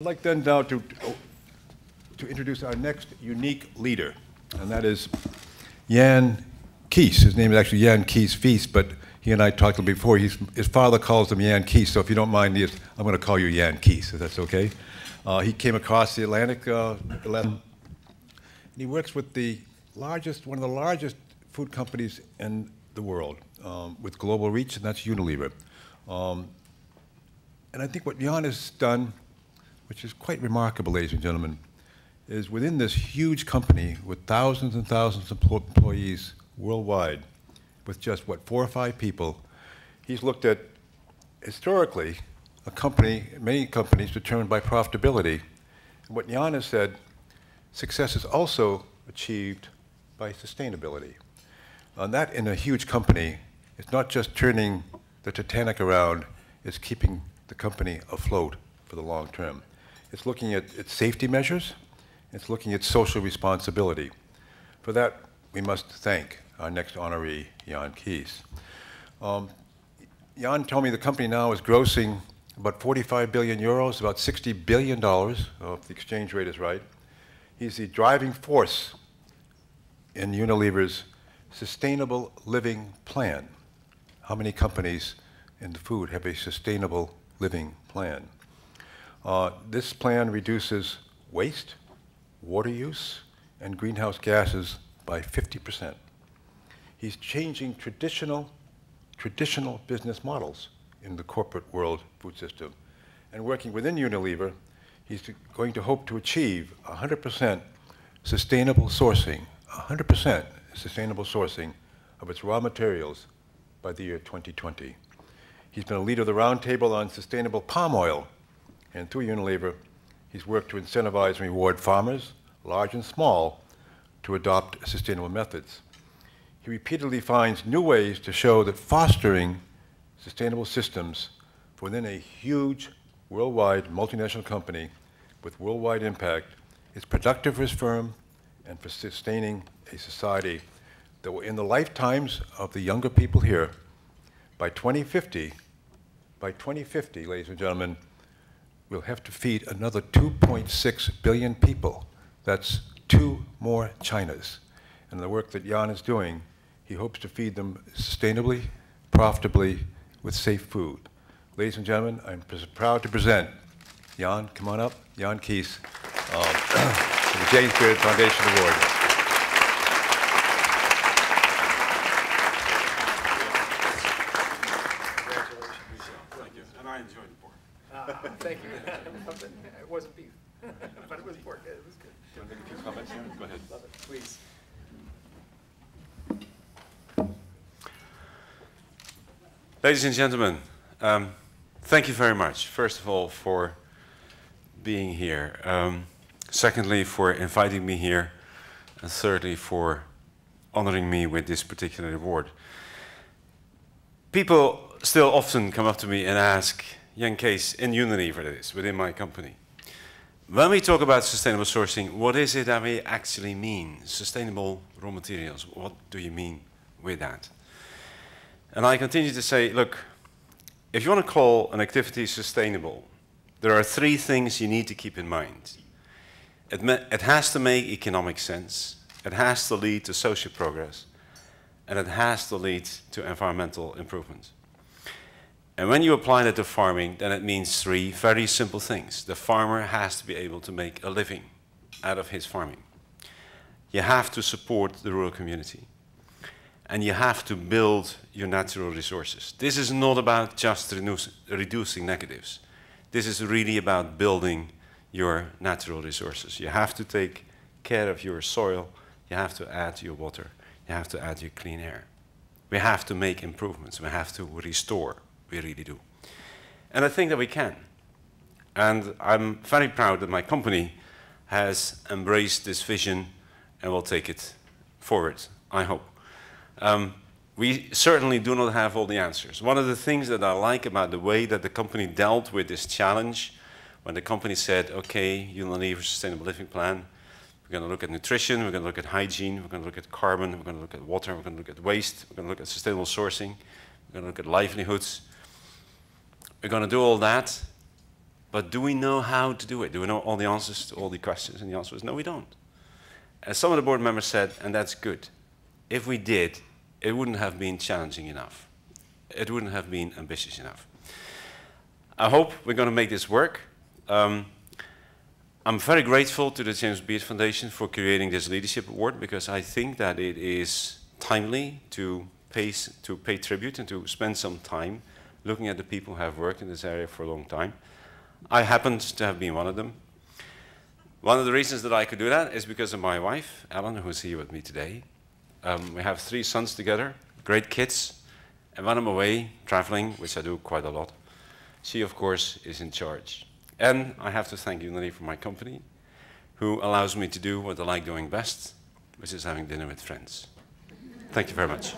I'd like then now to introduce our next unique leader, and that is Jan Kees. His name is actually Jan Kees Vis, but he and I talked before. His father calls him Jan Kees, so if you don't mind, I'm going to call you Jan Kees, if that's okay. He came across the Atlantic, and he works with one of the largest food companies in the world, with global reach, and that's Unilever. And I think what Jan has done, which is quite remarkable, ladies and gentlemen, is within this huge company with thousands and thousands of employees worldwide, with just, what, 4 or 5 people, he's looked at, historically, many companies determined by profitability. And what Jan has said, success is also achieved by sustainability. And that, in a huge company, it's not just turning the Titanic around, it's keeping the company afloat for the long term. It's looking at its safety measures. It's looking at social responsibility. For that, we must thank our next honoree, Jan Kees. Jan told me the company now is grossing about 45 billion euros, about $60 billion, if the exchange rate is right. He's the driving force in Unilever's sustainable living plan. How many companies in the food have a sustainable living plan? This plan reduces waste, water use, and greenhouse gases by 50%. He's changing traditional business models in the corporate world food system. And working within Unilever, he's going to hope to achieve 100% sustainable sourcing, 100% sustainable sourcing of its raw materials by the year 2020. He's been a leader of the Roundtable on Sustainable Palm Oil, and through Unilever, he's worked to incentivize and reward farmers, large and small, to adopt sustainable methods. He repeatedly finds new ways to show that fostering sustainable systems within a huge worldwide multinational company with worldwide impact is productive for his firm and for sustaining a society that will, in the lifetimes of the younger people here, by 2050, ladies and gentlemen, we'll have to feed another 2.6 billion people. That's 2 more Chinas. And the work that Jan is doing, he hopes to feed them sustainably, profitably, with safe food. Ladies and gentlemen, I'm proud to present Jan, come on up, Jan Kees, for the James Beard Foundation Award. Thank you. It wasn't beef, but it was pork. It was good. Do you want to make a few comments here? Go ahead. Love it, please. Ladies and gentlemen, thank you very much, first of all, for being here. Secondly, for inviting me here. And thirdly, for honoring me with this particular award. People still often come up to me and ask, Jan Kees, in Unilever, that is, within my company, when we talk about sustainable sourcing, what is it that we actually mean? Sustainable raw materials, what do you mean with that? And I continue to say, look, if you want to call an activity sustainable, there are 3 things you need to keep in mind. It has to make economic sense, it has to lead to social progress, and it has to lead to environmental improvement. And when you apply that to farming, then it means 3 very simple things. The farmer has to be able to make a living out of his farming. You have to support the rural community. And you have to build your natural resources. This is not about just reducing negatives. This is really about building your natural resources. You have to take care of your soil. You have to add your water. You have to add your clean air. We have to make improvements. We have to restore. We really do. And I think that we can. And I'm very proud that my company has embraced this vision and will take it forward, I hope. We certainly do not have all the answers. One of the things that I like about the way that the company dealt with this challenge, when the company said, okay, Unilever Sustainable Living Plan, we're going to look at nutrition, we're going to look at hygiene, we're going to look at carbon, we're going to look at water, we're going to look at waste, we're going to look at sustainable sourcing, we're going to look at livelihoods. We're going to do all that, But do we know how to do it? Do we know all the answers to all the questions? And the answer is no, we don't. As some of the board members said, and that's good, if we did, it wouldn't have been challenging enough. It wouldn't have been ambitious enough. I hope we're going to make this work. I'm very grateful to the James Beard Foundation for creating this leadership award, because I think that it is timely to pay tribute and to spend some time looking at the people who have worked in this area for a long time. I happened to have been one of them. One of the reasons that I could do that is because of my wife, Ellen, who's here with me today. We have 3 sons together, great kids, and when I'm away traveling, which I do quite a lot, she, of course, is in charge. And I have to thank Unity for my company, who allows me to do what I like doing best, which is having dinner with friends. Thank you very much.